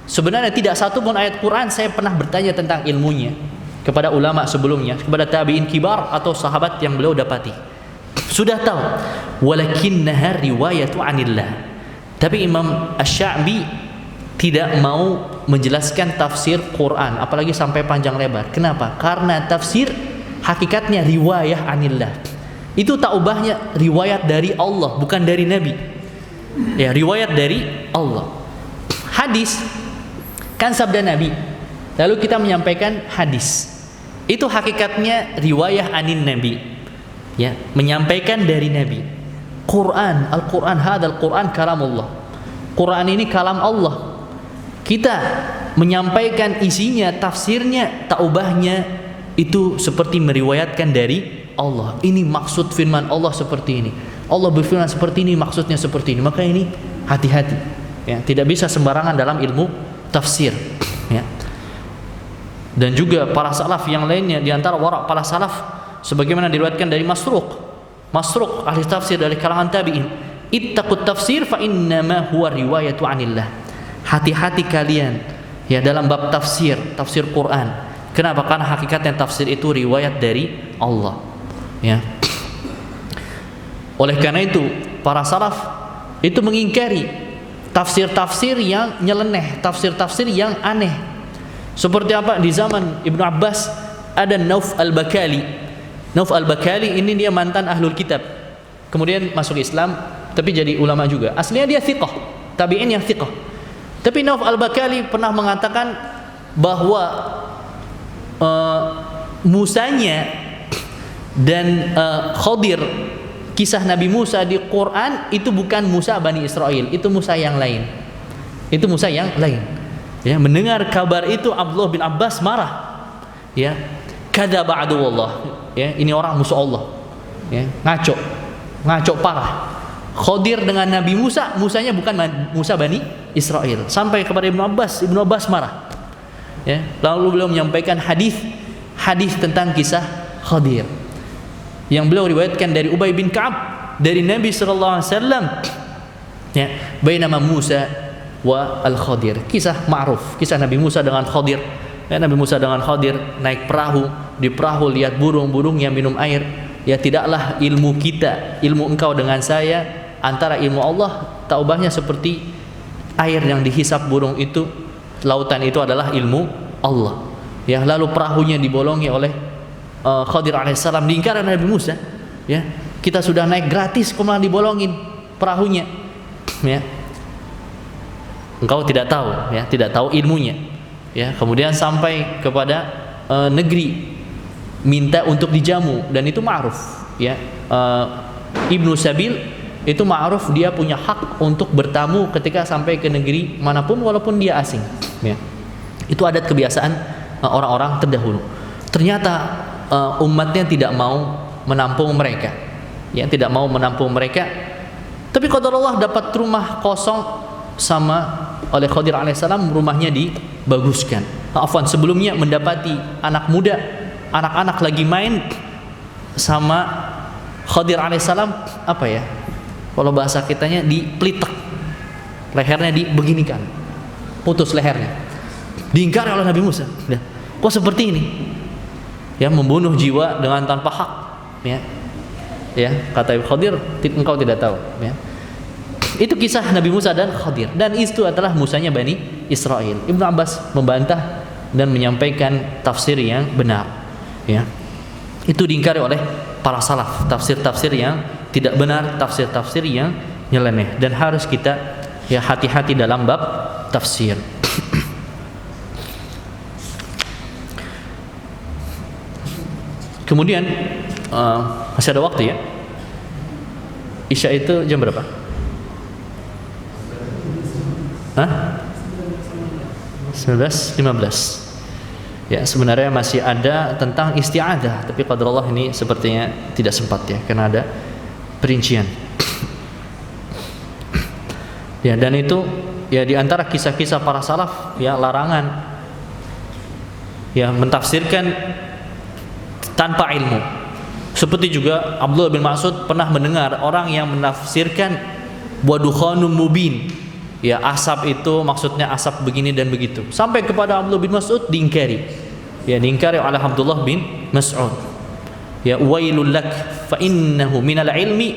Sebenarnya tidak satu pun ayat Quran saya pernah bertanya tentang ilmunya kepada ulama sebelumnya, kepada tabi'in kibar atau sahabat yang beliau dapati. Sudah tahu. Walakinnaha riwayatu anillah. Tapi Imam Asy-Sya'bi tidak mau menjelaskan tafsir Quran, apalagi sampai panjang lebar. Kenapa? Karena tafsir hakikatnya riwayah anillah. Itu tak ubahnya riwayat dari Allah, bukan dari Nabi. Ya, riwayat dari Allah. Hadis kan sabda Nabi. Lalu kita menyampaikan hadis. Itu hakikatnya riwayah anin Nabi. Ya, menyampaikan dari Nabi. Quran, Al-Quran, hadzal Quran kalamullah. Quran ini kalam Allah. Kita menyampaikan isinya, tafsirnya, tak ubahnya itu seperti meriwayatkan dari Allah. Ini maksud firman Allah seperti ini. Allah berfirman seperti ini, maksudnya seperti ini. Maka ini hati-hati. Ya, tidak bisa sembarangan dalam ilmu tafsir. Ya. Dan juga para salaf yang lainnya, di antara warak para salaf sebagaimana diriwayatkan dari Masruq ahli tafsir dari kalangan tabi'in, ittaqut tafsir fa innama huwa riwayatu anillah. Hati-hati kalian ya dalam bab tafsir Quran. Kenapa? Karena hakikatnya tafsir itu riwayat dari Allah. Ya. Oleh karena itu para salaf itu mengingkari tafsir-tafsir yang nyeleneh, tafsir-tafsir yang aneh. Seperti apa? Di zaman Ibnu Abbas ada Nauf al-Bakali. Nauf al-Bakali ini dia mantan ahlul kitab. Kemudian masuk Islam tapi jadi ulama juga. Aslinya dia thiqah, tabi'in yang thiqah. Tapi Nauf al-Bakali pernah mengatakan bahwa Musanya dan Khadir, kisah Nabi Musa di Quran itu bukan Musa Bani Israel, itu Musa yang lain. Itu Musa yang lain. Ya, mendengar kabar itu Abdullah bin Abbas marah. Ya, kadzaba aduwallah. Ya, ini orang musuh Allah. Ya, ngaco parah. Khadir dengan Nabi Musa, Musanya bukan Musa Bani Israel. Sampai kepada Ibnu Abbas marah. Ya, lalu beliau menyampaikan hadis tentang kisah Khadir yang beliau riwayatkan dari Ubay bin Ka'ab dari Nabi sallallahu alaihi wasallam. Ya, bainama Musa wa al-Khadir. Kisah ma'ruf, kisah Nabi Musa dengan Khadir. Ya, Nabi Musa dengan Khadir naik perahu, di perahu lihat burung-burung yang minum air. Ya, tidaklah ilmu kita, ilmu engkau dengan saya antara ilmu Allah, tak ubahnya seperti air yang dihisap burung itu. Lautan itu adalah ilmu Allah. Ya, lalu perahunya dibolongi oleh Khadir alaihissalam, diingkari Nabi Musa. Ya, kita sudah naik gratis, kok malah dibolongin perahunya. Ya, engkau tidak tahu, ya, tidak tahu ilmunya. Ya, kemudian sampai kepada negeri, minta untuk dijamu, dan itu ma'ruf. Ya, Ibnu Sabil itu ma'ruf, dia punya hak untuk bertamu ketika sampai ke negeri manapun walaupun dia asing. Ya, itu adat kebiasaan orang-orang terdahulu. Ternyata umatnya tidak mau menampung mereka. Ya, tidak mau menampung mereka. Tapi qadarullah dapat rumah kosong sama oleh Khadir alaihissalam, rumahnya dibaguskan. Afwan, sebelumnya mendapati anak muda, anak-anak lagi main sama Khadir alaihissalam, apa ya? Kalau bahasa kitanya dipelitek, lehernya dibeginikan, putus lehernya. Diingkari oleh Nabi Musa. Ya, kok seperti ini? Ya, membunuh jiwa dengan tanpa hak. Ya, ya, kata Khadir, engkau tidak tahu. Ya, itu kisah Nabi Musa dan Khadir, dan itu adalah Musanya Bani Israel. Ibnu Abbas membantah dan menyampaikan tafsir yang benar. Ya, itu diingkari oleh para salaf, tafsir-tafsir yang tidak benar, tafsir-tafsir yang nyeleneh, dan harus kita ya hati-hati dalam bab tafsir. Kemudian masih ada waktu ya. Isya itu jam berapa? Hah? 19.15. Ya, sebenarnya masih ada tentang isti'adzah, tapi qadarullah ini sepertinya tidak sempat ya, karena ada perincian. Ya, dan itu ya di antara kisah-kisah para salaf ya, larangan ya mentafsirkan tanpa ilmu. Seperti juga Abdullah bin Mas'ud pernah mendengar orang yang menafsirkan wadukhanum mubin. Ya, asap itu maksudnya asap begini dan begitu. Sampai kepada Abdullah bin Mas'ud diingkari. Ya, diingkari oleh Abdullah bin Mas'ud. Ya, wailul lak fa innahu minal ilmi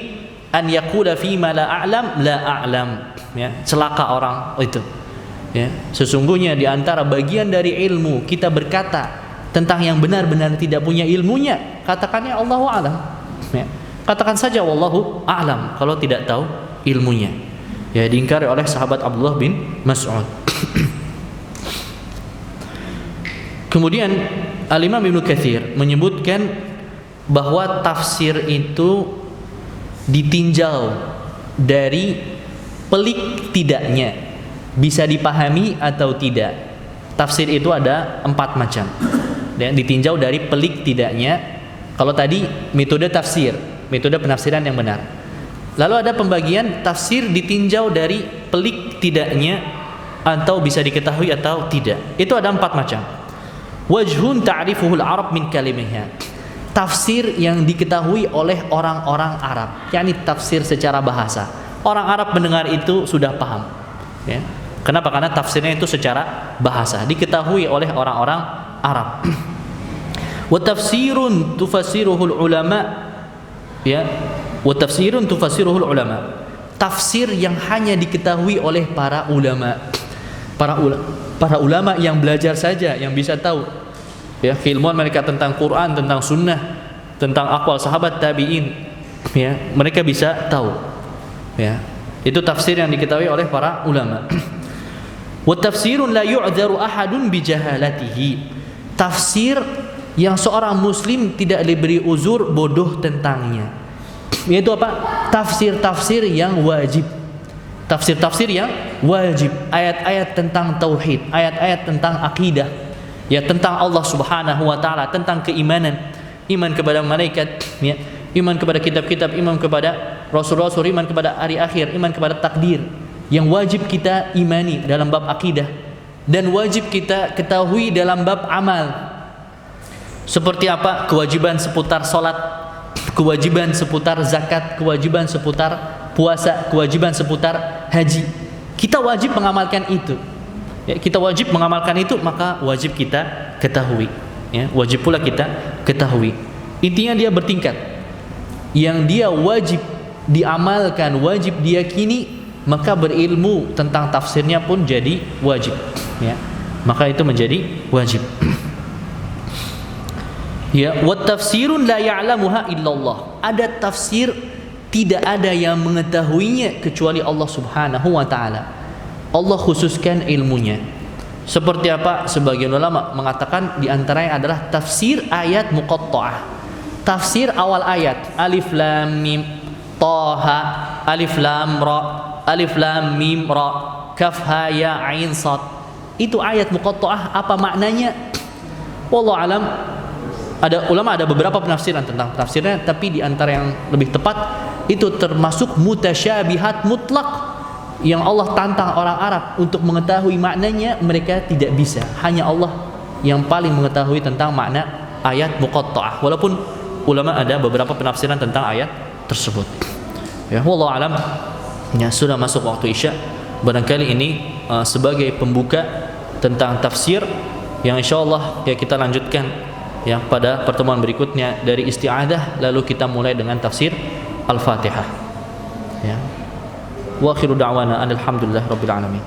an yaqula fi ma la a'lam la a'lam. Ya, celaka orang itu. Ya, sesungguhnya di antara bagian dari ilmu kita berkata tentang yang benar-benar tidak punya ilmunya, katakannya Allahu a'lam. Ya, katakan saja wallahu a'lam kalau tidak tahu ilmunya. Ya, diingkari oleh sahabat Abdullah bin Mas'ud. Kemudian Al-Imam Ibnu Katsir menyebutkan bahwa tafsir itu ditinjau dari pelik tidaknya, bisa dipahami atau tidak. Tafsir itu ada 4 macam. Dan ditinjau dari pelik tidaknya. Kalau tadi metode tafsir, metode penafsiran yang benar. Lalu ada pembagian tafsir ditinjau dari pelik tidaknya atau bisa diketahui atau tidak. Itu ada 4 macam. Wajhun ta'rifuhul Arab min kalimihha. Tafsir yang diketahui oleh orang-orang Arab, yakni tafsir secara bahasa. Orang Arab mendengar itu sudah paham. Ya. Kenapa? Karena tafsirnya itu secara bahasa, diketahui oleh orang-orang Arab. Wa tafsirun tufassiruhul ulama. Ya, wa tafsirun tufassiruhul ulama. Tafsir yang hanya diketahui oleh para ulama. Para ulama yang belajar saja yang bisa tahu. Ya, keilmuan mereka tentang Quran, tentang sunnah, tentang aqwal sahabat tabi'in. Ya, mereka bisa tahu. Ya, itu tafsir yang diketahui oleh para ulama. Wa tafsirun la yu'dharu ahadun bi jahalatihi. Tafsir yang seorang muslim tidak diberi uzur bodoh tentangnya, yaitu apa? Tafsir-tafsir yang wajib. Tafsir-tafsir yang wajib, ayat-ayat tentang tauhid, ayat-ayat tentang akidah, ya, tentang Allah Subhanahu wa taala, tentang keimanan, iman kepada malaikat, ya, iman kepada kitab-kitab, iman kepada rasul-rasul, iman kepada hari akhir, iman kepada takdir, yang wajib kita imani dalam bab akidah dan wajib kita ketahui dalam bab amal. Seperti apa? Kewajiban seputar salat, kewajiban seputar zakat, kewajiban seputar puasa, kewajiban seputar haji. Kita wajib mengamalkan itu. Ya, kita wajib mengamalkan itu, maka wajib kita ketahui. Ya, wajib pula kita ketahui. Intinya dia bertingkat. Yang dia wajib diamalkan, wajib diyakini, maka berilmu tentang tafsirnya pun jadi wajib. Ya, maka itu menjadi wajib. Ya, wa tafsirun la ya'lamuha illallah. Ada tafsir tidak ada yang mengetahuinya kecuali Allah Subhanahu wa taala. Allah khususkan ilmunya. Seperti apa? Sebagian ulama mengatakan di antaranya adalah tafsir ayat muqatta'ah. Tafsir awal ayat, alif lam mim taha, alif lam ra, alif lam mim ra, kaf ha ya ain sad. Itu ayat muqatta'ah, apa maknanya? Wallahu alam. Ada ulama ada beberapa penafsiran tentang tafsirnya, tapi di antara yang lebih tepat itu termasuk mutasyabihat mutlak yang Allah tantang orang Arab untuk mengetahui maknanya, mereka tidak bisa. Hanya Allah yang paling mengetahui tentang makna ayat muqatta'ah. Walaupun ulama ada beberapa penafsiran tentang ayat tersebut. Ya, wallahu alam. Ya, sudah masuk waktu Isya. Barangkali ini sebagai pembuka tentang tafsir yang insyaallah ya kita lanjutkan ya pada pertemuan berikutnya dari isti'adah, lalu kita mulai dengan tafsir Al-Fatihah. Ya. Wa akhiru da'wana alhamdulillah rabbil alamin.